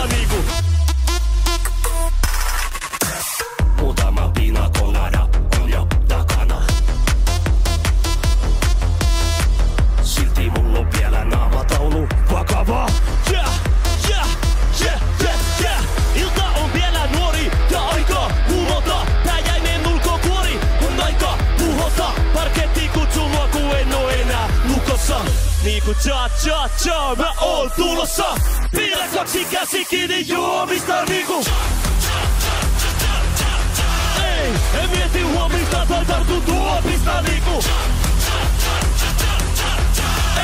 juomista niinku. Muutama pina colada on jo takana. Silti mulla on vielä naamataulu vakavaa. Ilta on vielä nuori ja aika kuumota. Tää jäinen ulkokuori on aika puhota. Parketti kutsuu mua kun en oo enää lukossa. Niinku cha mä oon tulossa. Pidä kaksi käsi kiinni juomista niinku. Ei, en mieti huomista tai tartu tuopista niinku.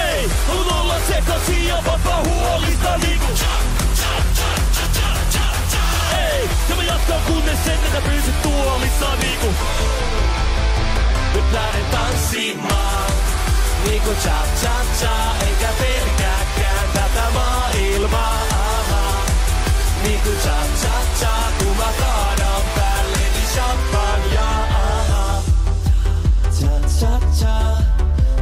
Ei, on olla sekaisin ja vapaa huolista niinku. Ei, ja mä jatkan kunnes sen, että pyysit tuolissa niinku. Nyt lähden tanssimaan niinku cha, eikä pelkääkään tätä maailmaa. Niinku cha, kun mä kaadan päälleni champagnea. Cha,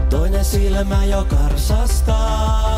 toinen silmä jo karsastaa.